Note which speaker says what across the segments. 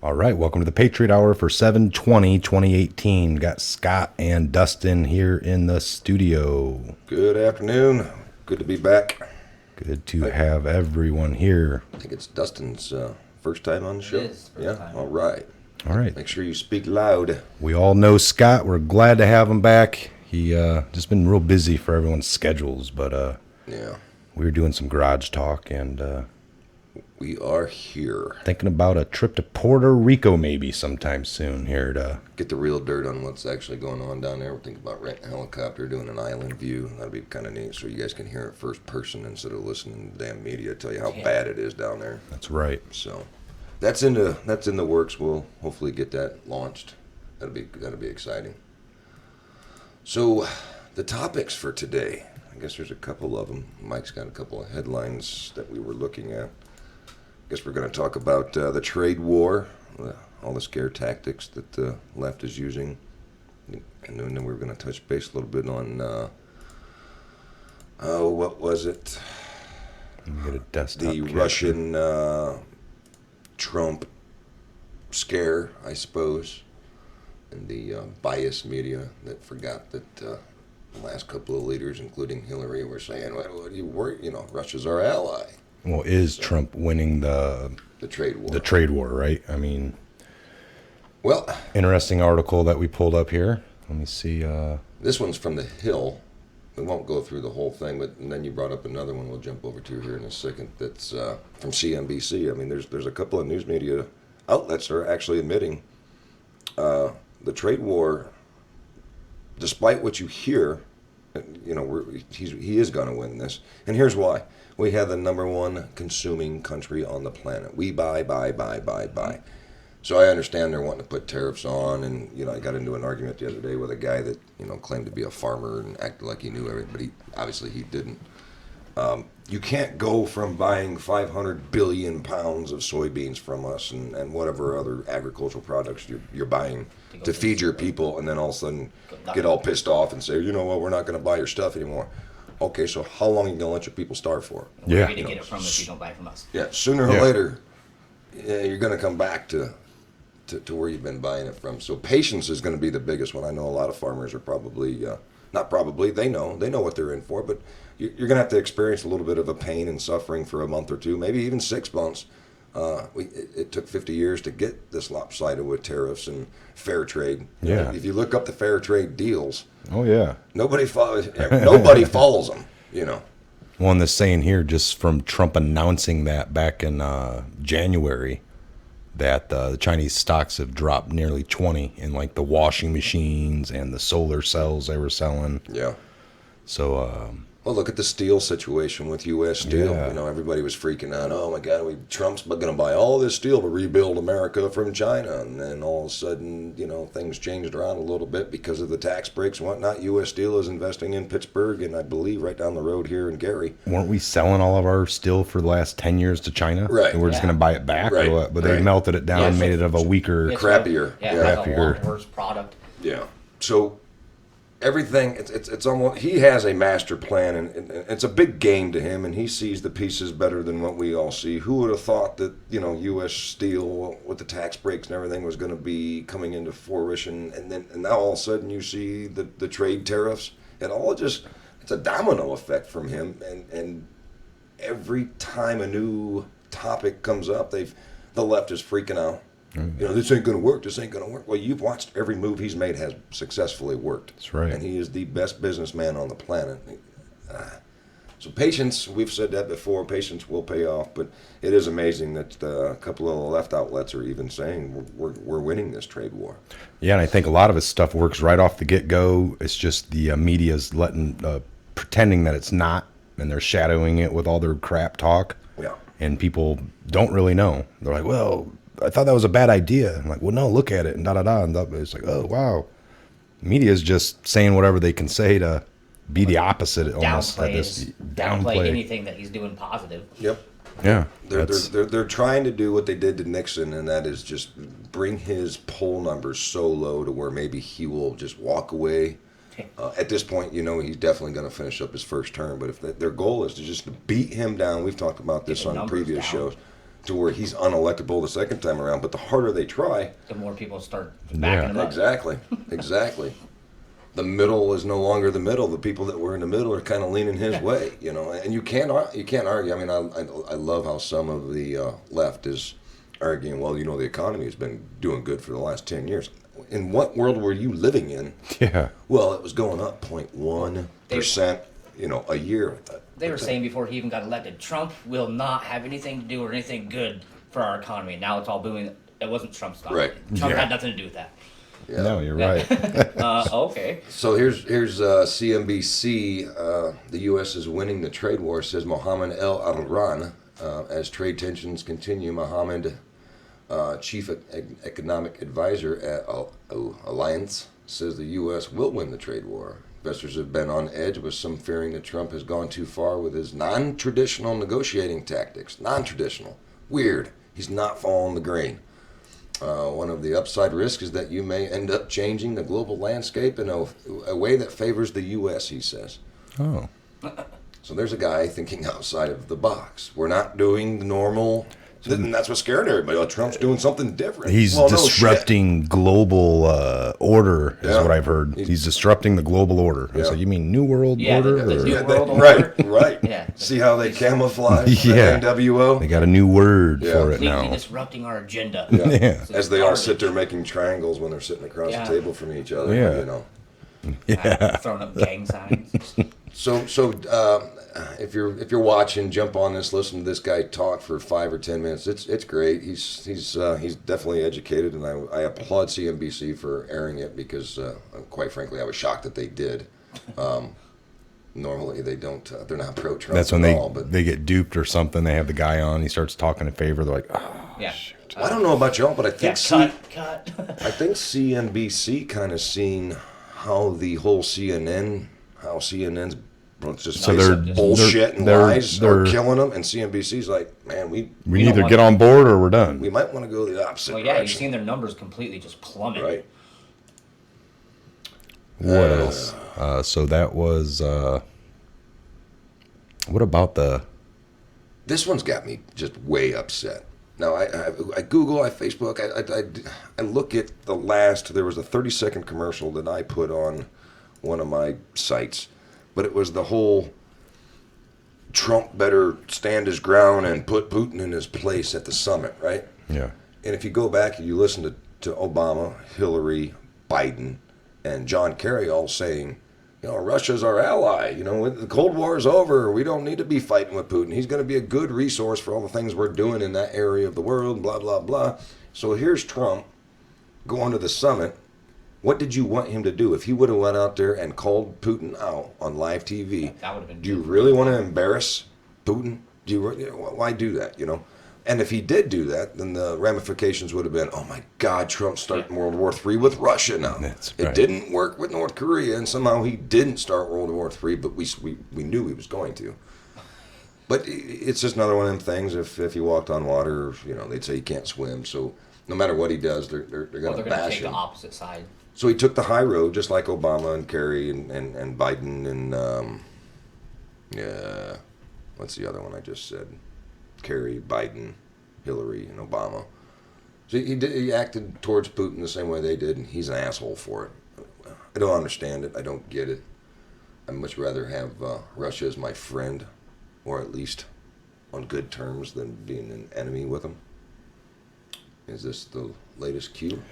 Speaker 1: All right, welcome to the Patriot Hour for 7/20/2018. Got Scott and Dustin here in the studio.
Speaker 2: Good afternoon. Good to be back.
Speaker 1: Good to have everyone here.
Speaker 2: I think it's Dustin's first time on the show.
Speaker 3: It is first
Speaker 2: Yeah.
Speaker 3: time.
Speaker 2: All right.
Speaker 1: All right,
Speaker 2: Make sure you speak loud.
Speaker 1: we all know Scott. We're glad to have him back. He just been real busy for everyone's schedules, but
Speaker 2: Yeah.
Speaker 1: we were doing some garage talk and
Speaker 2: We are here.
Speaker 1: thinking about a trip to Puerto Rico maybe sometime soon here to.
Speaker 2: Get the real dirt on what's actually going on down there. We're thinking about renting a helicopter, doing an island view. That'd be kind of neat, so you guys can hear it first person instead of listening to the damn media tell you how bad it is down there.
Speaker 1: That's right.
Speaker 2: So that's in the works. We'll hopefully get that launched. That'll be exciting. So the topics for today, I guess there's a couple of them. Mike's got a couple of headlines that we were looking at. I guess we're going to talk about the trade war, all the scare tactics that the left is using, and then we're going to touch base a little bit on what was it?
Speaker 1: Let me get a desktop.
Speaker 2: The Russian Trump scare, I suppose, and the biased media that forgot that the last couple of leaders, including Hillary, were saying, "Well, Russia's our ally."
Speaker 1: Well, is Trump winning the
Speaker 2: trade war?
Speaker 1: the trade war? Right. I mean.
Speaker 2: Well,
Speaker 1: Interesting article that we pulled up here. Let me see.
Speaker 2: this one's from The Hill. We won't go through the whole thing, but and then you brought up another one we'll jump over to here in a second that's from CNBC. I mean, there's a couple of news media outlets that are actually admitting the trade war, despite what you hear, he is going to win this. And here's why. We have the number one consuming country on the planet. We buy. So I understand they're wanting to put tariffs on, and I got into an argument the other day with a guy that claimed to be a farmer and acted like he knew everything, but obviously he didn't. You can't go from buying 500 billion pounds of soybeans from us and whatever other agricultural products you're buying to feed your people, and then all of a sudden get all pissed off and say, you know what, we're not going to buy your stuff anymore. Okay, so how long are you going to let your people starve for?
Speaker 3: Where are you going to get it from if you don't buy from us?
Speaker 2: Yeah, sooner or later, you're going to come back to where you've been buying it from. So patience is going to be the biggest one. I know a lot of farmers are probably, they know what they're in for, but you're going to have to experience a little bit of a pain and suffering for a month or two, maybe even 6 months. It took 50 years to get this lopsided with tariffs and fair trade.
Speaker 1: Yeah.
Speaker 2: If you look up the fair trade deals,
Speaker 1: oh yeah,
Speaker 2: nobody follows them.
Speaker 1: Well, and the saying here, just from Trump announcing that back in January, that the Chinese stocks have dropped nearly 20 in like the washing machines and the solar cells they were selling.
Speaker 2: Yeah.
Speaker 1: So
Speaker 2: Well, look at the steel situation with U.S. Steel.
Speaker 1: Yeah.
Speaker 2: Everybody was freaking out. Oh, my God, Trump's going to buy all this steel to rebuild America from China. And then all of a sudden, things changed around a little bit because of the tax breaks and whatnot. U.S. Steel is investing in Pittsburgh and I believe right down the road here in Gary.
Speaker 1: weren't we selling all of our steel for the last 10 years to China?
Speaker 2: Right.
Speaker 1: And we're just going to buy it back?
Speaker 2: Right.
Speaker 1: Or what? But they
Speaker 2: Right.
Speaker 1: melted it down and made it of a weaker...
Speaker 3: It's
Speaker 2: crappier.
Speaker 3: Yeah,
Speaker 2: Yeah.
Speaker 3: like a
Speaker 1: Crappier.
Speaker 3: lot worse product.
Speaker 2: Yeah. So everything, it's almost, he has a master plan and it's a big game to him and he sees the pieces better than what we all see. Who would have thought that, U.S. Steel with the tax breaks and everything was going to be coming into fruition, and now all of a sudden you see the trade tariffs and all it's a domino effect from him, and every time a new topic comes up, the left is freaking out. This ain't going to work. This ain't going to work. Well, you've watched every move he's made has successfully worked.
Speaker 1: That's right.
Speaker 2: And he is the best businessman on the planet. So patience, we've said that before, patience will pay off. But it is amazing that a couple of the left outlets are even saying we're winning this trade war.
Speaker 1: Yeah, and I think a lot of his stuff works right off the get-go. It's just the media's pretending that it's not, and they're shadowing it with all their crap talk.
Speaker 2: Yeah.
Speaker 1: And people don't really know. They're like, well, I thought that was a bad idea. I'm like, well, no, look at it, and da-da-da. And it's like, oh, wow. Media's just saying whatever they can say to be the opposite almost.
Speaker 3: Downplay anything that he's doing positive.
Speaker 2: Yep.
Speaker 1: Yeah.
Speaker 2: They're trying to do what they did to Nixon, and that is just bring his poll numbers so low to where maybe he will just walk away. At this point, he's definitely going to finish up his first term. But if their goal is to just beat him down, we've talked about this on previous shows. to where he's unelectable the second time around. But the harder they try,
Speaker 3: The more people start backing him up.
Speaker 2: exactly. The middle is no longer the middle. The people that were in the middle are kind of leaning his way, you know. And you can't argue. I mean, I love how some of the left is arguing. Well, you know, the economy has been doing good for the last 10 years. In what world were you living in?
Speaker 1: Yeah.
Speaker 2: Well, it was going up 0.1%, you know, a year.
Speaker 3: They were saying before he even got elected, Trump will not have anything to do or anything good for our economy. Now it's all booming. It wasn't Trump's fault.
Speaker 2: Right.
Speaker 3: Trump
Speaker 1: Yeah.
Speaker 3: had nothing to do with that.
Speaker 2: Yeah.
Speaker 1: No, you're right.
Speaker 3: Okay.
Speaker 2: So here's CNBC. The U.S. is winning the trade war, says Mohammed El Arran. As trade tensions continue, Mohammed, chief economic advisor at Alliance, says the U.S. will win the trade war. Investors have been on edge, with some fearing that Trump has gone too far with his non-traditional negotiating tactics. Non-traditional. Weird. He's not following the grain. One of the upside risks is that you may end up changing the global landscape in a way that favors the U.S., he says.
Speaker 1: Oh.
Speaker 2: So there's a guy thinking outside of the box. We're not doing the normal, and that's what scared everybody. Oh, Trump's doing something different.
Speaker 1: He's
Speaker 2: Well, no
Speaker 1: disrupting global order, is
Speaker 2: Yeah.
Speaker 1: what I've heard. He's disrupting the global order. I was
Speaker 2: Yeah.
Speaker 1: like, you mean New World
Speaker 3: Yeah,
Speaker 1: Order?
Speaker 3: the
Speaker 1: or-
Speaker 3: New
Speaker 2: shit.
Speaker 3: World
Speaker 2: Right,
Speaker 3: Order.
Speaker 2: right.
Speaker 3: Yeah.
Speaker 2: See how they camouflage the
Speaker 1: Yeah.
Speaker 2: NWO?
Speaker 1: They got a new word
Speaker 2: Yeah.
Speaker 1: for it
Speaker 3: Completely
Speaker 1: now.
Speaker 3: disrupting our agenda.
Speaker 1: Yeah.
Speaker 3: So
Speaker 2: As
Speaker 3: it's
Speaker 2: they all
Speaker 3: garbage.
Speaker 2: sit there making triangles when they're sitting across
Speaker 3: Yeah.
Speaker 2: the table from each other.
Speaker 1: Yeah.
Speaker 2: You know.
Speaker 3: Throwing up gang signs.
Speaker 2: So if you're watching, jump on this, listen to this guy talk for 5 or 10 minutes. It's great. He's definitely educated, and I applaud CNBC for airing it because, quite frankly, I was shocked that they did. Normally they don't. They're not pro Trump
Speaker 1: That's when
Speaker 2: at all. But
Speaker 1: they get duped or something. They have the guy on. He starts talking in favor. They're like, oh,
Speaker 3: Yeah.
Speaker 1: shoot.
Speaker 2: I don't know about y'all, but I
Speaker 3: Yeah,
Speaker 2: think
Speaker 3: cut.
Speaker 2: I think CNBC kind of seen how the whole CNN's just
Speaker 1: So
Speaker 3: they're-
Speaker 2: bullshit and
Speaker 1: they're-
Speaker 2: lies
Speaker 1: they're-
Speaker 2: are killing them, and CNBC's like, man, we
Speaker 1: We
Speaker 3: don't
Speaker 1: either
Speaker 3: want
Speaker 1: get
Speaker 3: to-
Speaker 1: on board or we're done.
Speaker 2: might want to go the opposite
Speaker 3: Well, yeah, you've
Speaker 2: direction.
Speaker 3: seen their numbers completely just plummet.
Speaker 2: Right.
Speaker 1: What else? So that was. What about the?
Speaker 2: This one's got me just way upset. Now, I Google, I Facebook, I look at the last, there was a 30-second commercial that I put on one of my sites, but it was the whole Trump better stand his ground and put Putin in his place at the summit, right?
Speaker 1: Yeah.
Speaker 2: And if you go back and you listen to Obama, Hillary, Biden, and John Kerry all saying, you know, Russia's our ally. You know, the Cold War is over. We don't need to be fighting with Putin. He's going to be a good resource for all the things we're doing in that area of the world, blah, blah, blah. So here's Trump going to the summit. What did you want him to do? If he would have went out there and called Putin out on live TV,
Speaker 3: That would have been
Speaker 2: do you
Speaker 3: good.
Speaker 2: really want to embarrass Putin? Why do that, you know? And if he did do that, then the ramifications would have been, oh my God, Trump's starting World War III with Russia now.
Speaker 1: That's
Speaker 2: It
Speaker 1: right.
Speaker 2: didn't work with North Korea, and somehow he didn't start World War III, but we knew he was going to. But it's just another one of them things. If he walked on water, you know, they'd say he can't swim. So no matter what he does, they're
Speaker 3: Well,
Speaker 2: going
Speaker 3: they're
Speaker 2: to
Speaker 3: going to
Speaker 2: bash
Speaker 3: take the
Speaker 2: him.
Speaker 3: opposite side.
Speaker 2: So he took the high road, just like Obama and Kerry and Biden and what's the other one I just said? Kerry, Biden, Hillary, and Obama. So he acted towards Putin the same way they did, and he's an asshole for it. I don't understand it. I don't get it. I'd much rather have Russia as my friend, or at least on good terms, than being an enemy with them. Is this the latest cue?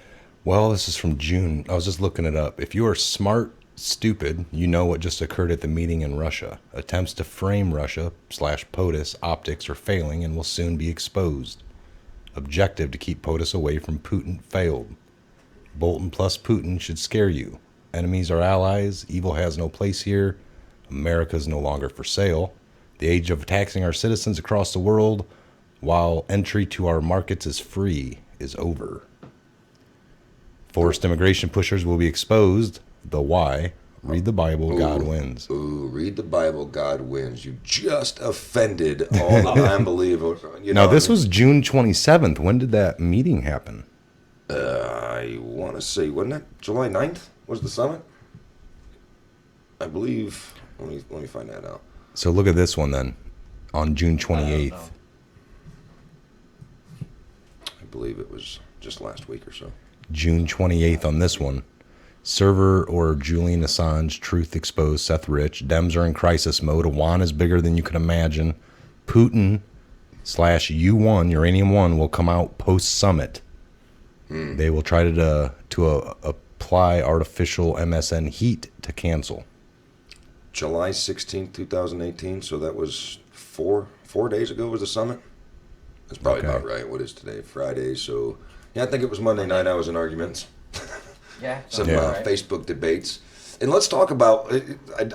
Speaker 1: Well, this is from June. I was just looking it up. If you are smart, stupid, you know what just occurred at the meeting in Russia. Attempts to frame Russia / POTUS optics are failing and will soon be exposed. Objective to keep POTUS away from Putin failed. Bolton plus Putin should scare you. Enemies are allies. Evil has no place here. America is no longer for sale. The age of taxing our citizens across the world while entry to our markets is free is over. Forced immigration pushers will be exposed. The why? Read the Bible, God wins.
Speaker 2: Ooh, read the Bible, God wins. You just offended all the unbelievers. You
Speaker 1: Now,
Speaker 2: know,
Speaker 1: this was June 27th. When did that meeting happen?
Speaker 2: I want to say, wasn't that July 9th was the summit? I believe. Let me find that out.
Speaker 1: So look at this one then, on June
Speaker 3: I don't
Speaker 1: 28th.
Speaker 3: know.
Speaker 2: believe it was just last week or so.
Speaker 1: June 28th on this one. Server or Julian Assange, truth exposed, Seth Rich. Dems are in crisis mode. Iran is bigger than you can imagine. Putin / U1, Uranium One, will come out post-summit. They will try to apply artificial MSN heat to cancel.
Speaker 2: July 16th, 2018, so that was four days ago was the summit? That's probably about right. What is today? Friday, so... Yeah, I think it was Monday night I was in arguments.
Speaker 3: Yeah.
Speaker 2: Some
Speaker 3: right.
Speaker 2: Facebook debates. And let's talk about...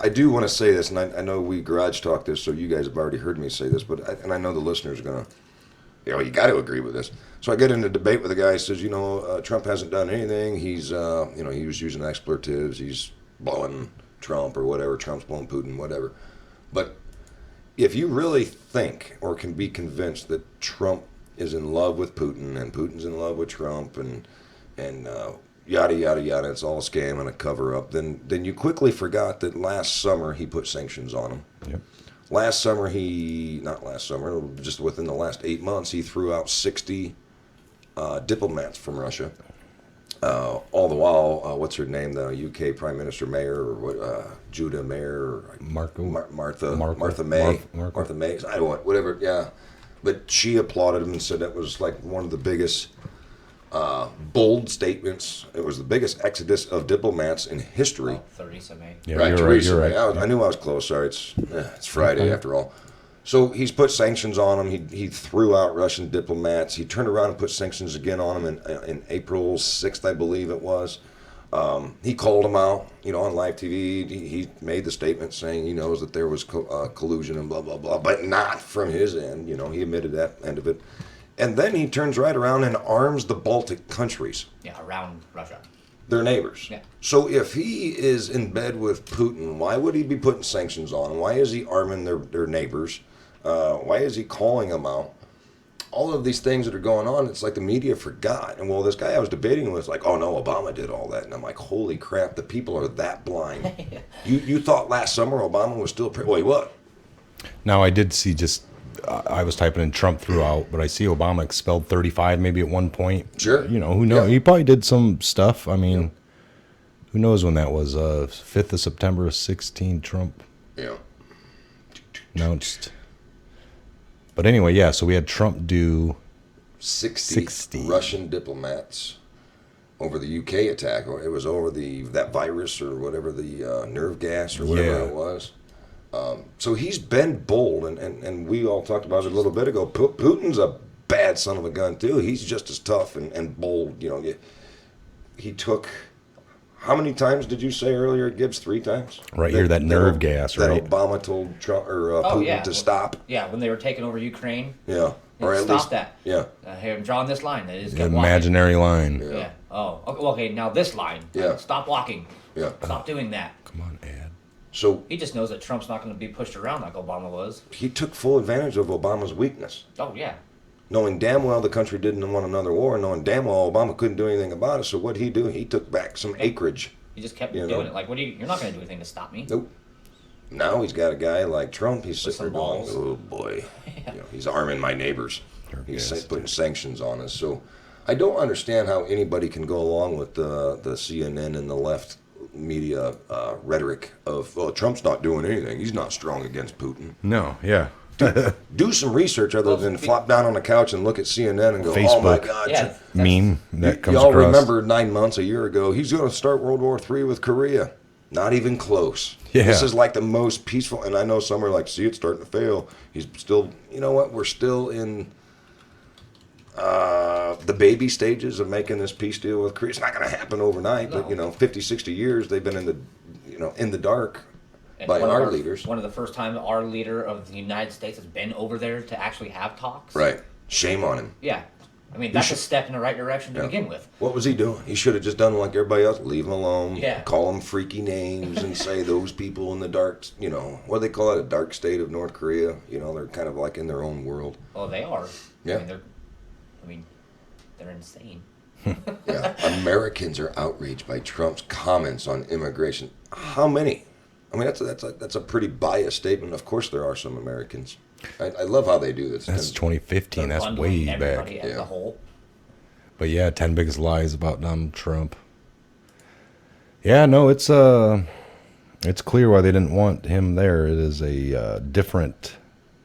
Speaker 2: I do want to say this, and I know we garage talked this, so you guys have already heard me say this, but I know the listeners are going to... you got to agree with this. So I get in a debate with a guy who says, Trump hasn't done anything. He's, he was using expletives. He's blowing Trump or whatever. Trump's blowing Putin, whatever. But if you really think or can be convinced that Trump is in love with Putin and Putin's in love with Trump and yada, yada, yada, it's all a scam and a cover-up, then you quickly forgot that last summer he put sanctions on him.
Speaker 1: Yep.
Speaker 2: Just within the last 8 months, he threw out 60 diplomats from Russia. All the while, what's her name, the UK Prime Minister Mayor, or what, Judah Mayer, or Martha May. I don't know, whatever, yeah. But she applauded him and said that was like one of the biggest bold statements. It was the biggest exodus of diplomats in history.
Speaker 3: Theresa May.
Speaker 1: Yeah,
Speaker 2: Right,
Speaker 1: you're right.
Speaker 2: I knew I was close. Sorry, it's Friday after all. So he's put sanctions on him. He threw out Russian diplomats. He turned around and put sanctions again on him in April 6th, I believe it was. He called him out, on live TV. He made the statement saying he knows that there was collusion and blah, blah, blah, but not from his end. He admitted that end of it. And then he turns right around and arms the Baltic countries.
Speaker 3: Yeah, around Russia.
Speaker 2: Their neighbors.
Speaker 3: Yeah.
Speaker 2: So if he is in bed with Putin, why would he be putting sanctions on them? Why is he arming their neighbors? Why is he calling them out? All of these things that are going on, it's like the media forgot. And this guy I was debating with was like, oh no, Obama did all that. And I'm like, holy crap, the people are that blind. You thought last summer Obama was still... Wait, what?
Speaker 1: Now, I did see I was typing in Trump throughout, but I see Obama expelled 35 maybe at one point.
Speaker 2: Sure.
Speaker 1: Who knows? Yeah. He probably did some stuff. I mean, who knows when that was? 5th of September, 16, Trump announced. But anyway, yeah, so we had Trump do
Speaker 2: 60 Russian diplomats over the UK attack. Or it was over that virus or whatever, the nerve gas or whatever it was. So he's been bold, and we all talked about it a little bit ago. Putin's a bad son of a gun, too. He's just as tough and bold. He took... How many times did you say earlier, Gibbs? 3 times?
Speaker 1: Right here, that nerve gas, right?
Speaker 2: That Obama told Trump or Putin to stop.
Speaker 3: Yeah, when they were taking over Ukraine.
Speaker 2: Yeah.
Speaker 3: Or at least that.
Speaker 2: Yeah.
Speaker 3: Here, I'm drawing this line. That is
Speaker 1: imaginary line.
Speaker 3: Yeah. Oh, okay. Now this line.
Speaker 2: Yeah.
Speaker 3: Stop walking.
Speaker 2: Yeah.
Speaker 3: Stop doing that.
Speaker 1: Come on, Ed.
Speaker 2: So
Speaker 3: he just knows that Trump's not going to be pushed around like Obama was.
Speaker 2: He took full advantage of Obama's weakness.
Speaker 3: Oh yeah.
Speaker 2: Knowing damn well the country didn't want another war, knowing damn well Obama couldn't do anything about it. So what did he do? He took back some acreage.
Speaker 3: He just kept doing it. Like, you're not going to do anything to stop me.
Speaker 2: Nope. Now he's got a guy like Trump. He's sitting there going, oh boy, he's arming my neighbors. He's putting sanctions on us. So I don't understand how anybody can go along with the CNN and the left media rhetoric of, well, Trump's not doing anything. He's not strong against Putin.
Speaker 1: No, yeah.
Speaker 2: Do some research other than flop down on the couch and look at CNN and go,
Speaker 1: Facebook.
Speaker 2: oh my God.
Speaker 1: Meme that comes
Speaker 2: y'all
Speaker 1: across.
Speaker 2: Remember 9 months, a year ago, he's going to start World War III with Korea. Not even close.
Speaker 1: Yeah.
Speaker 2: This is like the most peaceful, and I know some are like, see, it's starting to fail. He's still, you know what, we're still in the baby stages of making this peace deal with Korea. It's not going to happen overnight, but 50, 60 years they've been in the dark. And by our leaders.
Speaker 3: One of the first times our leader of the United States has been over there to actually have talks.
Speaker 2: Right. Shame on him.
Speaker 3: Yeah. I mean, that's a step in the right direction to begin with.
Speaker 2: What was he doing? He should have just done like everybody else. Leave him alone.
Speaker 3: Yeah.
Speaker 2: Call him freaky names and say those people in the dark, what do they call it? A dark state of North Korea. They're kind of like in their own world.
Speaker 3: Well, they are.
Speaker 2: Yeah.
Speaker 3: They're insane.
Speaker 2: Yeah. Americans are outraged by Trump's comments on immigration. How many? I mean, that's a pretty biased statement. Of course, there are some Americans. I love how they do this.
Speaker 1: That's 2015. That's way back.
Speaker 3: As a whole.
Speaker 1: But yeah, 10 biggest lies about Donald Trump. Yeah, no, it's clear why they didn't want him there. It is a different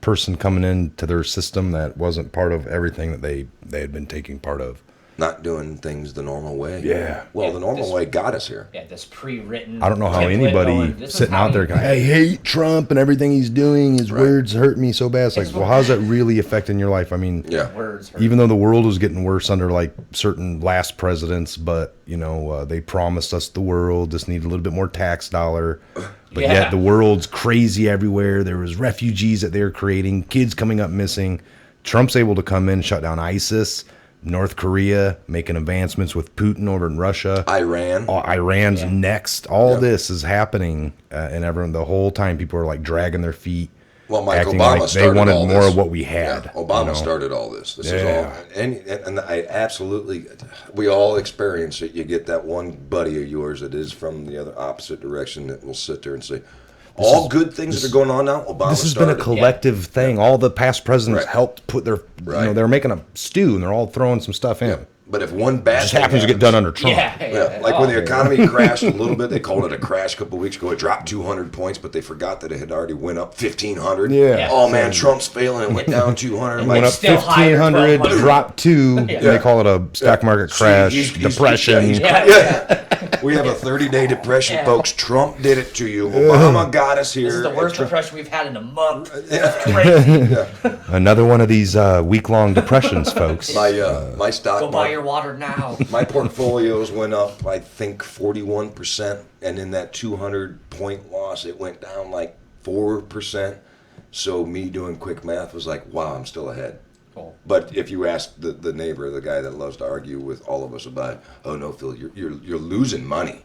Speaker 1: person coming into their system that wasn't part of everything that they had been taking part of.
Speaker 2: Not doing things the normal way.
Speaker 1: Yeah.
Speaker 2: Well,
Speaker 3: Yeah,
Speaker 2: the normal way got us here.
Speaker 3: Yeah, this pre-written.
Speaker 1: I don't know how
Speaker 3: template
Speaker 1: anybody
Speaker 3: going, this is
Speaker 1: sitting
Speaker 3: how
Speaker 1: out there
Speaker 3: you-
Speaker 1: going, I hate Trump and everything he's doing. His
Speaker 2: Right.
Speaker 1: words hurt me so bad. It's like,
Speaker 3: It's
Speaker 1: well, how's that really affecting your life? I mean,
Speaker 2: Yeah.
Speaker 3: Words hurt.
Speaker 1: even though the world was getting worse under like certain last presidents, but they promised us the world, just need a little bit more tax dollar. But
Speaker 3: Yeah.
Speaker 1: yet the world's crazy everywhere. There was refugees that they were creating, kids coming up missing. Trump's able to come in, shut down ISIS, North Korea, making advancements with Putin over in Russia.
Speaker 2: Iran.
Speaker 1: Iran's
Speaker 3: Yeah.
Speaker 1: next. All
Speaker 2: Yeah.
Speaker 1: this is happening, and everyone the whole time people are like dragging their feet.
Speaker 2: Well, Mike
Speaker 1: acting
Speaker 2: Obama
Speaker 1: like
Speaker 2: started
Speaker 1: they wanted
Speaker 2: all
Speaker 1: more
Speaker 2: this.
Speaker 1: of what we had.
Speaker 2: Yeah, Obama
Speaker 1: you know?
Speaker 2: started all this. This is
Speaker 1: Yeah.
Speaker 2: all, and I absolutely, we all experience it. You get that one buddy of yours that is from the other opposite direction that will sit there and say, all good things that are going on now, Obama
Speaker 1: This has
Speaker 2: started.
Speaker 1: been a collective thing. All the past presidents
Speaker 2: Right.
Speaker 1: helped put their,
Speaker 2: Right.
Speaker 1: they're making a stew and they're all throwing some stuff in.
Speaker 2: But if one bad
Speaker 1: Just
Speaker 2: thing
Speaker 1: happens to get done under Trump.
Speaker 3: Yeah,
Speaker 2: Yeah, like when the economy crashed a little bit, they called it a crash a couple of weeks ago. It dropped 200 points, but they forgot that it had already went up 1,500.
Speaker 1: Yeah.
Speaker 2: Oh man, Trump's failing. It went down 200.
Speaker 1: Went up
Speaker 3: Still higher,
Speaker 1: 1,500,
Speaker 3: 1,200.
Speaker 1: dropped 2.
Speaker 3: Yeah.
Speaker 1: They call it a stock market crash,
Speaker 2: he's-
Speaker 1: depression.
Speaker 3: Yeah.
Speaker 2: We have a 30-day depression,
Speaker 3: Yeah.
Speaker 2: folks. Trump did it to you. Obama got us here.
Speaker 3: This is the worst
Speaker 2: Trump-
Speaker 3: depression we've had in a month. It's crazy.
Speaker 1: Another one of these week-long depressions, folks.
Speaker 2: My stock.
Speaker 3: Go buy your water now.
Speaker 2: My portfolios went up, I think, 41%, and in that 200-point loss, it went down like 4%. So me doing quick math was like, wow, I'm still ahead.
Speaker 3: Cool.
Speaker 2: But if you ask the neighbor, the guy that loves to argue with all of us about it, oh no, Phil, you're losing money.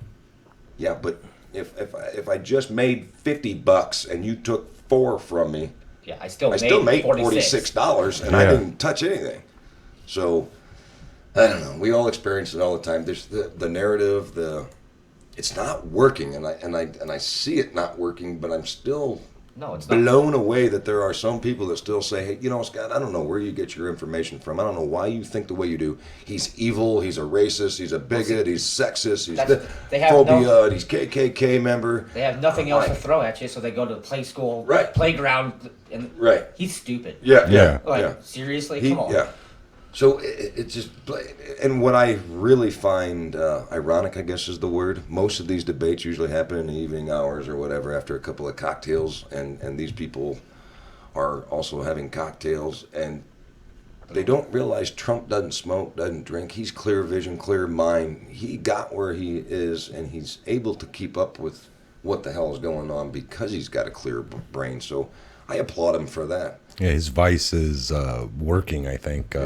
Speaker 2: Yeah, but if I just made $50 and you took 4 from me,
Speaker 3: Yeah, I still
Speaker 2: made
Speaker 3: $46.
Speaker 2: $46 and I
Speaker 1: Yeah.
Speaker 2: didn't touch anything. So I don't know. We all experience it all the time. There's the narrative, it's not working, and I see it not working, but I'm still
Speaker 3: No, it's not.
Speaker 2: blown away that there are some people that still say, hey, Scott, I don't know where you get your information from. I don't know why you think the way you do. He's evil. He's a racist. He's a bigot. He's sexist. He's
Speaker 3: They have
Speaker 2: phobia. He's KKK member.
Speaker 3: They have nothing else to throw at you, so they go to the play school,
Speaker 2: Right.
Speaker 3: playground, and
Speaker 2: Right.
Speaker 3: he's stupid.
Speaker 2: Yeah.
Speaker 1: Yeah.
Speaker 3: Like,
Speaker 2: yeah.
Speaker 3: seriously?
Speaker 2: He-
Speaker 3: Come on.
Speaker 2: Yeah. So it just, and what I really find ironic, I guess is the word, most of these debates usually happen in the evening hours or whatever after a couple of cocktails, and these people are also having cocktails, and they don't realize Trump doesn't smoke, doesn't drink. He's clear vision, clear mind. He got where he is, and he's able to keep up with what the hell is going on because he's got a clear brain. So I applaud him for that.
Speaker 1: Yeah, his vice is working, I think.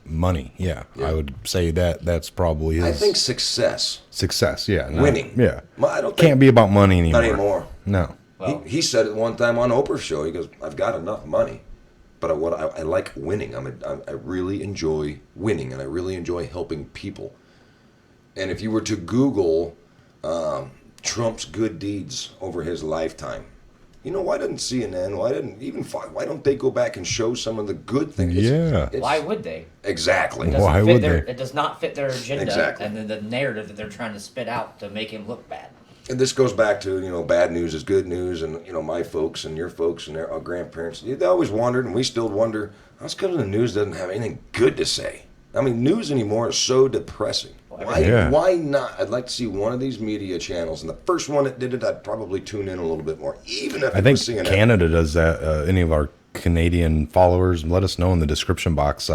Speaker 3: Money.
Speaker 1: Yeah. I would say that's probably his
Speaker 2: I think success.
Speaker 1: success. Yeah.
Speaker 2: Winning.
Speaker 1: Yeah.
Speaker 2: Well, I don't think
Speaker 1: Can't be about money anymore.
Speaker 2: not anymore.
Speaker 1: No.
Speaker 3: Well,
Speaker 2: He said it one time on Oprah's show. He goes, "I've got enough money, but I like winning. I really enjoy winning, and I really enjoy helping people." And if you were to Google Trump's good deeds over his lifetime, why didn't CNN? Why don't they go back and show some of the good things?
Speaker 1: Yeah.
Speaker 3: why would they?
Speaker 2: Exactly.
Speaker 3: It doesn't
Speaker 1: Why
Speaker 3: fit
Speaker 1: would
Speaker 3: their,
Speaker 1: they?
Speaker 3: It does not fit their agenda
Speaker 2: Exactly.
Speaker 3: and the narrative that they're trying to spit out to make him look bad.
Speaker 2: And this goes back to, bad news is good news, and, my folks and your folks and our grandparents, they always wondered, and we still wonder, how's come the news doesn't have anything good to say? I mean, news anymore is so depressing. Why,
Speaker 1: Yeah.
Speaker 2: why not? I'd like to see one of these media channels, and the first one that did it, I'd probably tune in a little bit more, even if
Speaker 1: I
Speaker 2: it
Speaker 1: think
Speaker 2: was CNN.
Speaker 1: Canada does that. Any of our Canadian followers, let us know in the description box.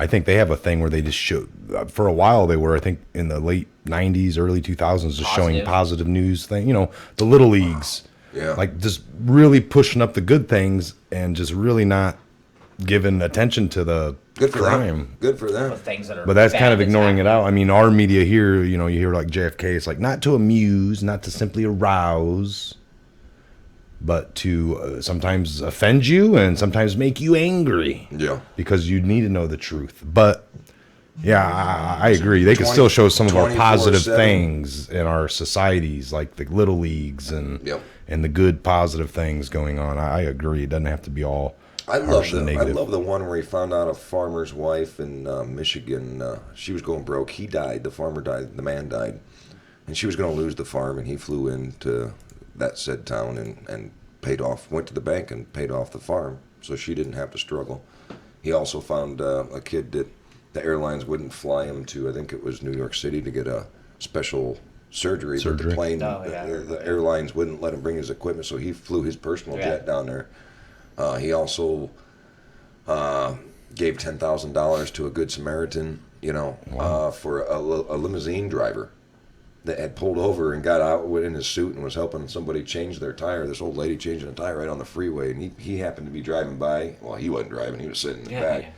Speaker 1: I think they have a thing where they just show. For a while, they were, I think, in the late '90s, early 2000s, just showing positive news thing. The little leagues,
Speaker 2: Yeah.
Speaker 1: like just really pushing up the good things and just really not giving attention to the
Speaker 2: Good for
Speaker 1: crime.
Speaker 2: them. Good for them.
Speaker 3: With things that are
Speaker 1: But that's
Speaker 3: bad
Speaker 1: kind of
Speaker 3: that's
Speaker 1: ignoring it
Speaker 3: happening.
Speaker 1: out. I mean, our media here, you hear like JFK, it's like not to amuse, not to simply arouse, but to sometimes offend you and sometimes make you angry
Speaker 2: Yeah.
Speaker 1: because you need to know the truth. But yeah, I agree. They could still show some of our positive
Speaker 2: 24/7.
Speaker 1: things in our societies, like the little leagues and
Speaker 2: Yep.
Speaker 1: and the good positive things going on. I agree. It doesn't have to be all
Speaker 2: I
Speaker 1: harsh
Speaker 2: love
Speaker 1: and
Speaker 2: the I
Speaker 1: negative.
Speaker 2: love the one where he found out a farmer's wife in Michigan. She was going broke. He died. The farmer died. The man died, and she was going to lose the farm. And he flew into that said town and paid off. Went to the bank and paid off the farm, so she didn't have to struggle. He also found a kid that the airlines wouldn't fly him to. I think it was New York City to get a special surgery. But the plane, the airlines wouldn't let him bring his equipment, so he flew his personal jet down there. He also gave $10,000 to a Good Samaritan, for a limousine driver that had pulled over and got out in his suit and was helping somebody change their tire. This old lady changing a tire right on the freeway, and he happened to be driving by. Well, he wasn't driving; he was sitting in the back. Yeah.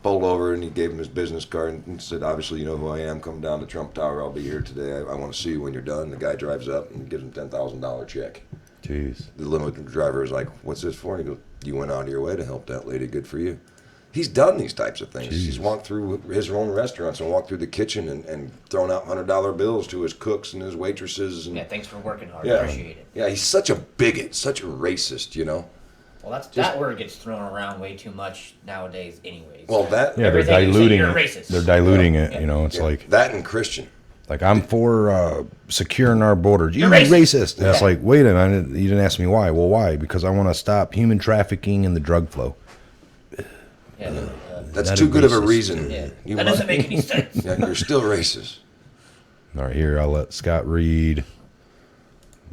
Speaker 2: Pulled over, and he gave him his business card and said, "Obviously, you know who I am. Come down to Trump Tower. I'll be here today. I want to see you when you're done." The guy drives up and gives him $10,000 check.
Speaker 1: Jeez.
Speaker 2: The limo driver was like, "What's this for?" And he goes, "You went out of your way to help that lady. Good for you." He's done these types of things. Jeez. He's walked through his own restaurants and walked through the kitchen and thrown out $100 bills to his cooks and his waitresses. And,
Speaker 3: thanks for working hard. Appreciate it.
Speaker 2: Yeah, he's such a bigot, such a racist,
Speaker 3: Well, that word gets thrown around way too much nowadays anyways.
Speaker 2: Well,
Speaker 1: they're diluting it. They're diluting it, It's like...
Speaker 2: That and Christian.
Speaker 1: Like, I'm for securing our borders. You're racist. And it's like, wait a minute, you didn't ask me why. Well, why? Because I want to stop human trafficking and the drug flow.
Speaker 3: Yeah,
Speaker 2: that's too good of a reason.
Speaker 3: Yeah. That doesn't make any sense.
Speaker 2: Yeah, you're still racist.
Speaker 1: All right, here, I'll let Scott read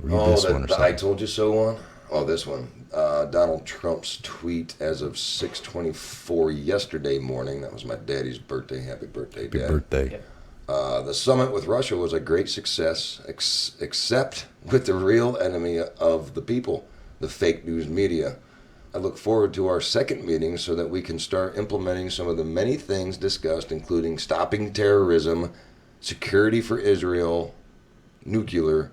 Speaker 1: this one.
Speaker 2: The I told you so one? Oh, this one. Donald Trump's tweet as of 6:24 yesterday morning. That was my daddy's birthday. Happy birthday, Dad.
Speaker 1: Happy birthday.
Speaker 2: The summit with Russia was a great success, except with the real enemy of the people, the fake news media. I look forward to our second meeting so that we can start implementing some of the many things discussed, including stopping terrorism, security for Israel, nuclear, ...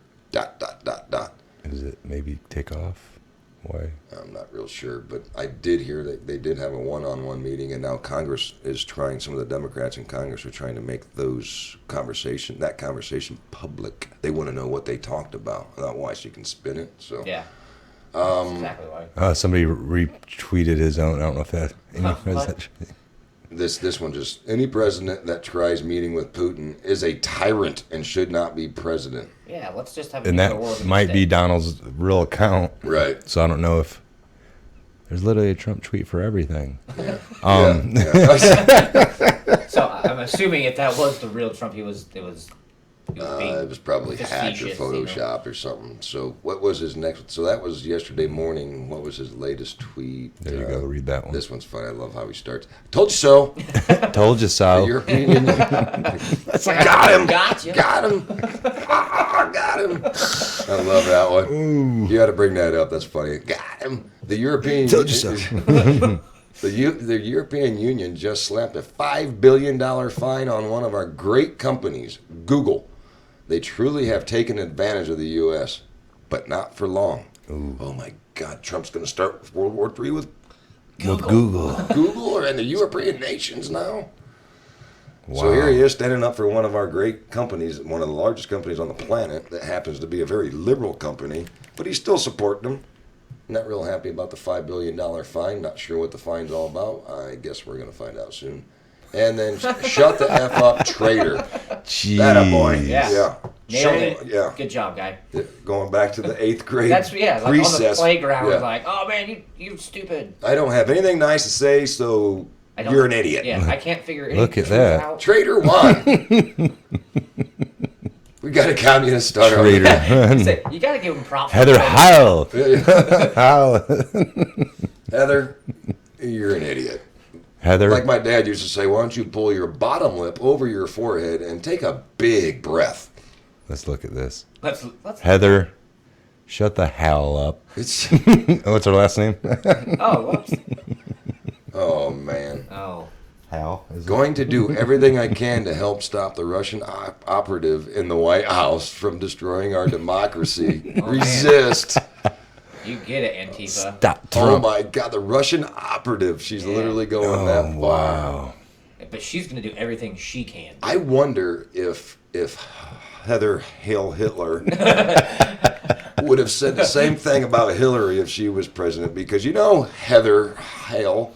Speaker 1: Is it maybe take off? Why?
Speaker 2: I'm not real sure, but I did hear that they did have a one-on-one meeting, and now Congress is trying, some of the Democrats in Congress are trying to make that conversation public. They want to know what they talked about, otherwise you can spin it. So
Speaker 3: yeah. That's exactly why.
Speaker 1: Somebody retweeted his own. I don't know if that.
Speaker 2: This one just, any president that tries meeting with Putin is a tyrant and should not be president.
Speaker 3: Yeah, let's just have.
Speaker 1: And that might be Donald's real account,
Speaker 2: right?
Speaker 1: So I don't know if there's literally a Trump tweet for everything.
Speaker 2: Yeah.
Speaker 3: So I'm assuming if that was the real Trump, it was
Speaker 2: it was probably hacked or photoshopped or something. So what was his next? So that was yesterday morning. What was his latest tweet?
Speaker 1: There you go. Read that one.
Speaker 2: This one's fun. I love how he starts. Told you so.
Speaker 1: Told you so.
Speaker 2: The European Union. Got him. Got him. Got him. I love that one. Ooh. You got to bring that up. That's funny. Got him. The European.
Speaker 1: Told you so.
Speaker 2: The European Union just slapped a $5 billion fine on one of our great companies, Google. They truly have taken advantage of the U.S., but not for long. Ooh. Oh, my God. Trump's going to start World War III with
Speaker 1: Google.
Speaker 2: Google and the European nations now?
Speaker 1: Wow.
Speaker 2: So here he is standing up for one of our great companies, one of the largest companies on the planet that happens to be a very liberal company, but he's still supporting them. Not real happy about the $5 billion fine. Not sure what the fine's all about. I guess we're going to find out soon. And then shut the F up, traitor.
Speaker 1: Jeez.
Speaker 2: That a boy.
Speaker 3: Yeah. Nailed it.
Speaker 2: Yeah.
Speaker 3: Good job, guy.
Speaker 2: Going back to the 8th grade.
Speaker 3: That's like
Speaker 2: recess.
Speaker 3: On the playground. Yeah. Like, oh man, you stupid.
Speaker 2: I don't have anything nice to say, so you're an idiot.
Speaker 3: Yeah, I can't figure it out.
Speaker 1: Look at that.
Speaker 2: Traitor won. We got a communist starter.
Speaker 1: Traitor.
Speaker 3: You got to give him props.
Speaker 1: Heather Howell.
Speaker 2: Heather, you're an idiot.
Speaker 1: Heather.
Speaker 2: Like my dad used to say, why don't you pull your bottom lip over your forehead and take a big breath?
Speaker 1: Let's look at this.
Speaker 3: Let's
Speaker 1: Heather, shut the hell up.
Speaker 2: It's
Speaker 1: What's her last name?
Speaker 3: Oh, whoops.
Speaker 2: Oh, man.
Speaker 3: Oh.
Speaker 1: Hal.
Speaker 2: Going to do everything I can to help stop the Russian operative in the White House from destroying our democracy. Resist.
Speaker 3: You get it, Antifa.
Speaker 1: Stop
Speaker 2: Oh,
Speaker 1: Trump.
Speaker 2: my God. The Russian operative. She's literally going that far.
Speaker 1: Wow.
Speaker 3: But she's going to do everything she can.
Speaker 2: I wonder if Heather Hail Hitler would have said the same thing about Hillary if she was president, because Heather Hale.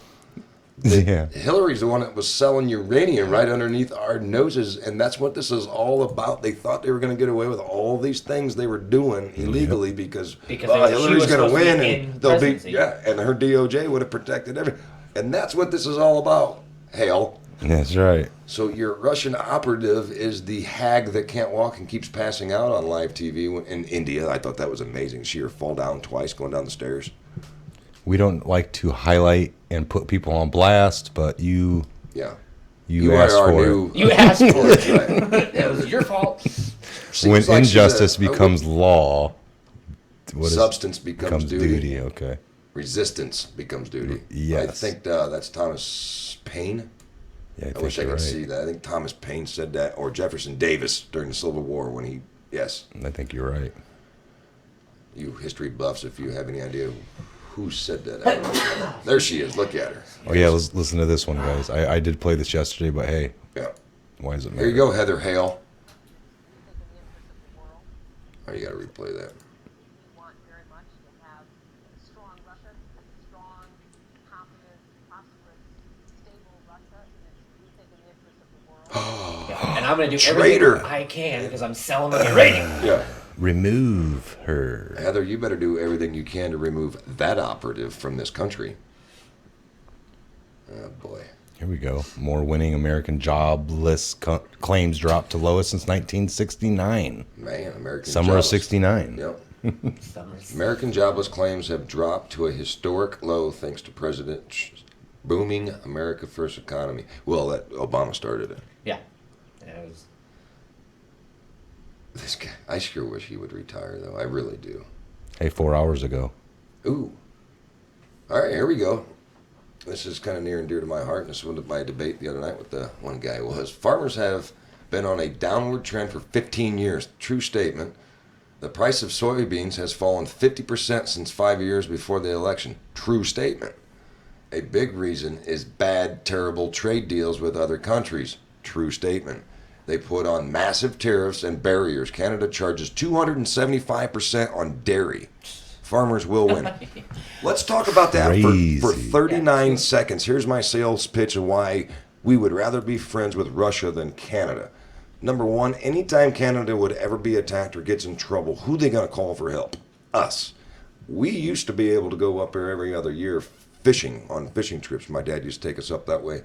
Speaker 1: Yeah.
Speaker 2: Hillary's the one that was selling uranium right underneath our noses, and that's what this is all about. They thought they were going to get away with all these things they were doing illegally because Hillary's going to win, and they'll be and her DOJ would have protected everything, and that's what this is all about. Hale.
Speaker 1: That's right.
Speaker 2: So your Russian operative is the hag that can't walk and keeps passing out on live TV in India. I thought that was amazing. See her fall down twice going down the stairs.
Speaker 1: We don't like to highlight and put people on blast, but you asked for it.
Speaker 3: You asked for it. Right. It was your fault.
Speaker 1: When like injustice becomes law,
Speaker 2: substance becomes duty.
Speaker 1: Okay.
Speaker 2: Resistance becomes duty.
Speaker 1: Yes.
Speaker 2: I think that's Thomas Paine.
Speaker 1: Yeah,
Speaker 2: I wish I could see that. I think Thomas Paine said that, or Jefferson Davis during the Civil War when he. Yes.
Speaker 1: I think you're right.
Speaker 2: You history buffs, if you have any idea who said that. There she is. Look at her.
Speaker 1: Oh yeah, let's listen to this one, guys. I did play this yesterday, but hey.
Speaker 2: Yeah.
Speaker 1: Why is it matter?
Speaker 2: Here you go, Heather Hale. Oh, you got to replay that.
Speaker 3: And I'm going to do everything I can because I'm selling the uranium.
Speaker 2: Yeah.
Speaker 1: Remove her.
Speaker 2: Heather, you better do everything you can to remove that operative from this country. Oh, boy.
Speaker 1: Here we go. More winning American jobless claims dropped to lowest since 1969.
Speaker 2: Man, American
Speaker 1: Summer
Speaker 2: jobless.
Speaker 1: of 69.
Speaker 2: Yep. American jobless claims have dropped to a historic low thanks to President's booming America First economy. Well, that Obama started it.
Speaker 3: Yeah. It was...
Speaker 2: This guy, I sure wish he would retire, though. I really do.
Speaker 1: Hey, 4 hours ago.
Speaker 2: Ooh. All right, here we go. This is kind of near and dear to my heart, and this is what my debate the other night with the one guy was. Farmers have been on a downward trend for 15 years. True statement. The price of soybeans has fallen 50% since 5 years before the election. True statement. A big reason is bad, terrible trade deals with other countries. True statement. They put on massive tariffs and barriers. Canada charges 275% on dairy. Farmers will win. Let's talk about that for 39 seconds. Here's my sales pitch of why we would rather be friends with Russia than Canada. Number one, anytime Canada would ever be attacked or gets in trouble, who they going to call for help? Us. We used to be able to go up there every other year fishing on fishing trips. My dad used to take us up that way,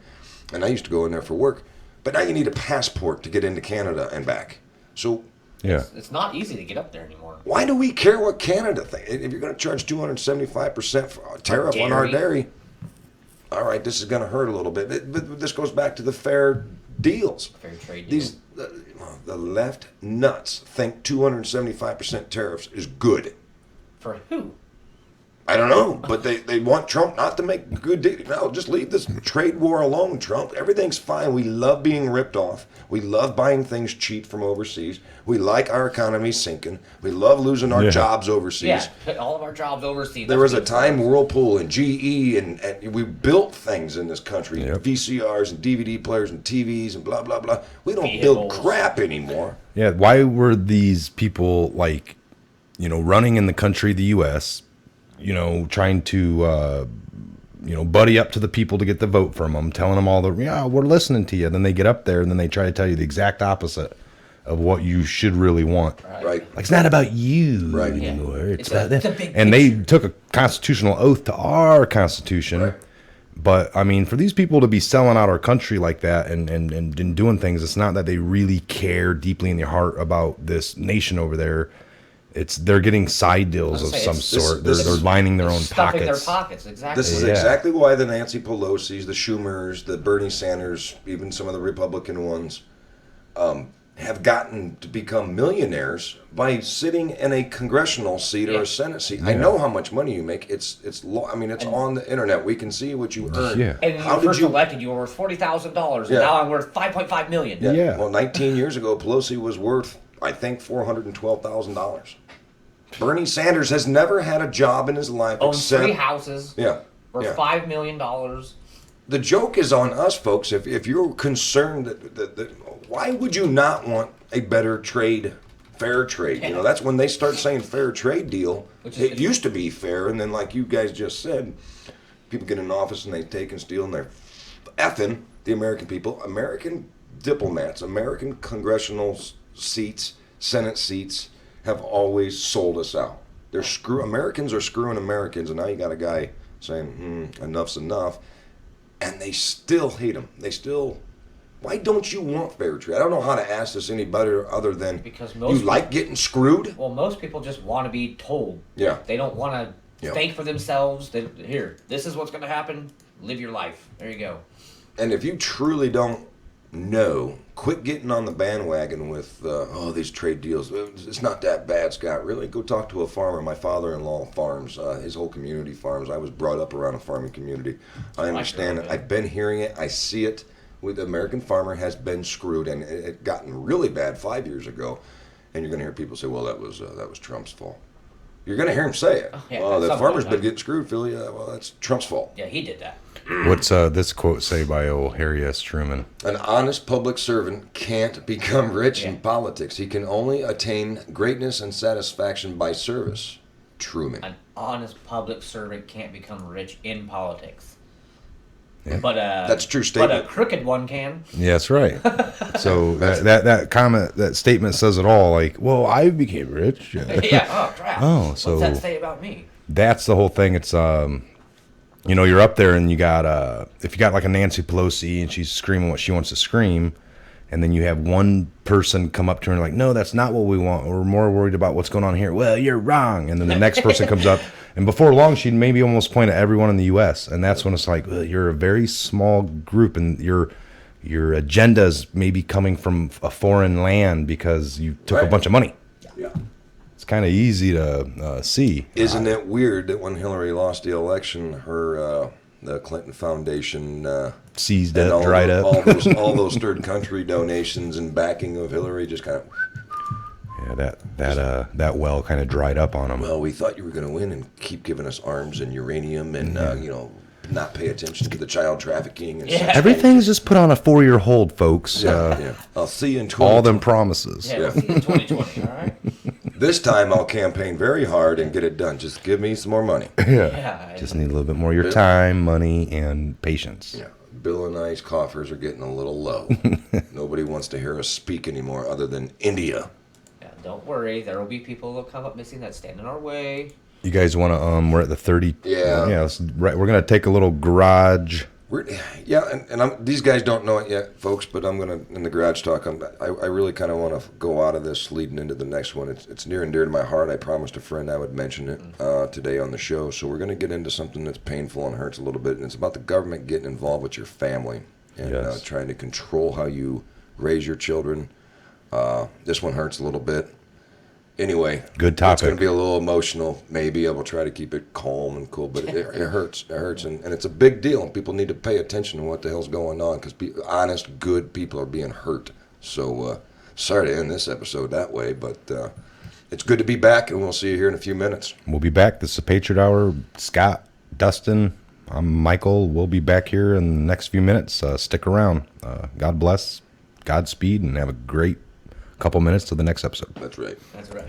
Speaker 2: and I used to go in there for work. But now you need a passport to get into Canada and back. So
Speaker 1: yeah,
Speaker 3: it's not easy to get up there anymore.
Speaker 2: Why do we care what Canada thinks? If you're going to charge 275% tariff on our dairy, all right, this is going to hurt a little bit. But this goes back to the fair deals.
Speaker 3: Fair trade deals.
Speaker 2: The left nuts think 275% tariffs is good.
Speaker 3: For who?
Speaker 2: I don't know, but they want Trump not to make good deals. No, just leave this trade war alone, Trump. Everything's fine. We love being ripped off. We love buying things cheap from overseas. We like our economy sinking. We love losing our jobs overseas.
Speaker 3: Yeah, put all of our jobs overseas.
Speaker 2: There was a time Whirlpool and GE and we built things in this country, VCRs and DVD players and TVs and blah, blah, blah. We don't build crap anymore.
Speaker 1: Yeah, why were these people running in the country, the U.S., trying to, buddy up to the people to get the vote from them, telling them all we're listening to you. Then they get up there and then they try to tell you the exact opposite of what you should really want.
Speaker 2: Right.
Speaker 1: Like, it's not about you anymore. It's about them. And they took a constitutional oath to our Constitution.
Speaker 2: Right.
Speaker 1: But, I mean, for these people to be selling out our country like that and doing things, it's not that they really care deeply in their heart about this nation over there. They're getting side deals of some sort. They're lining their own
Speaker 3: stuffing
Speaker 1: pockets.
Speaker 3: Their pockets, exactly.
Speaker 2: This is exactly why the Nancy Pelosi's, the Schumers, the Bernie Sanders, even some of the Republican ones, have gotten to become millionaires by sitting in a congressional seat or a Senate seat. I know how much money you make. It's on the internet. We can see what you earn.
Speaker 1: Yeah.
Speaker 3: And when you first elected, you were worth $40,000, and now I'm worth $5.5 million.
Speaker 2: Yeah. Well, 19 years ago, Pelosi was worth, I think, $412,000. Bernie Sanders has never had a job in his life.
Speaker 3: Owns 3 houses.
Speaker 2: Yeah.
Speaker 3: Worth $5 million.
Speaker 2: The joke is on us, folks. If you're concerned that why would you not want a better trade fair trade. You know, that's when they start saying fair trade deal. It used to be fair, and then like you guys just said, people get in office and they take and steal and they're effing the American people, American diplomats, American congressional seats, Senate seats have always sold us out. Americans are screwing Americans, and now you got a guy saying, enough's enough, and they still hate him. Why don't you want fair trade? I don't know how to ask this any better other than
Speaker 3: because
Speaker 2: you like getting screwed?
Speaker 3: Well, most people just want to be told.
Speaker 2: Yeah.
Speaker 3: They don't want to think for themselves. Here, this is what's going to happen. Live your life. There you go.
Speaker 2: And if you truly don't know, quit getting on the bandwagon with, these trade deals. It's not that bad, Scott. Really? Go talk to a farmer. My father-in-law farms. His whole community farms. I was brought up around a farming community. I understand it. I've been hearing it. I see it. The American farmer has been screwed, and it gotten really bad 5 years ago. And you're going to hear people say, well, that was Trump's fault. You're going to hear him say it. Well, the farmer's been getting screwed, Phil. Yeah, well, that's Trump's fault.
Speaker 3: Yeah, he did that.
Speaker 1: What's this quote say by old Harry S. Truman?
Speaker 2: An honest public servant can't become rich in politics. He can only attain greatness and satisfaction by service. Truman.
Speaker 3: An honest public servant can't become rich in politics.
Speaker 1: Yeah.
Speaker 3: But
Speaker 2: that's a true statement.
Speaker 3: But a crooked one can.
Speaker 1: Yeah, that's right. So that comment, that statement says it all. Like, well, I became rich.
Speaker 3: Yeah. Oh, crap.
Speaker 1: Oh, so
Speaker 3: what's that say about me?
Speaker 1: That's the whole thing. It's you're up there and you got if you got like a Nancy Pelosi and she's screaming what she wants to scream, and then you have one person come up to her and like, no, that's not what we want. We're more worried about what's going on here. Well, you're wrong. And then the next person comes up, and before long, she'd maybe almost point at everyone in the U.S. And that's when it's like, well, you're a very small group, and your agenda is maybe coming from a foreign land because you took a bunch of money.
Speaker 2: Yeah.
Speaker 1: It's kind of easy to see.
Speaker 2: Isn't it weird that when Hillary lost the election, her the Clinton Foundation
Speaker 1: seized up, dried up,
Speaker 2: all those third country donations and backing of Hillary just kind of.
Speaker 1: Yeah, that well kind of dried up on them.
Speaker 2: Well, we thought you were going to win and keep giving us arms and uranium and not pay attention to the child trafficking and sex.
Speaker 1: Everything's just put on a 4-year hold, folks.
Speaker 2: Yeah. I'll see you in 2020.
Speaker 1: All them promises.
Speaker 3: Yeah, we'll see you in 2020, all right?
Speaker 2: This time I'll campaign very hard and get it done. Just give me some more money.
Speaker 1: Yeah. Just need a little bit more of your time, money, and patience.
Speaker 2: Yeah. Bill and I's coffers are getting a little low. Nobody wants to hear us speak anymore other than India.
Speaker 3: Yeah, don't worry. There will be people that'll come up missing that stand in our way.
Speaker 1: You guys want to, we're at the 30.
Speaker 2: Yeah.
Speaker 1: Yeah, we're going to take a little garage.
Speaker 2: These guys don't know it yet, folks, but I'm going to, in the garage talk, I really kind of want to go out of this leading into the next one. It's near and dear to my heart. I promised a friend I would mention it today on the show. So we're going to get into something that's painful and hurts a little bit, and it's about the government getting involved with your family and trying to control how you raise your children. This one hurts a little bit. Anyway,
Speaker 1: good topic.
Speaker 2: It's going to be a little emotional. Maybe I will try to keep it calm and cool, but it hurts. It hurts, and it's a big deal. People need to pay attention to what the hell's going on because honest, good people are being hurt. So sorry to end this episode that way, but it's good to be back, and we'll see you here in a few minutes.
Speaker 1: We'll be back. This is the Patriot Hour. Scott, Dustin, I'm Michael. We'll be back here in the next few minutes. Stick around. God bless, Godspeed, and have a great couple minutes to the next episode.
Speaker 2: That's right.
Speaker 3: That's right.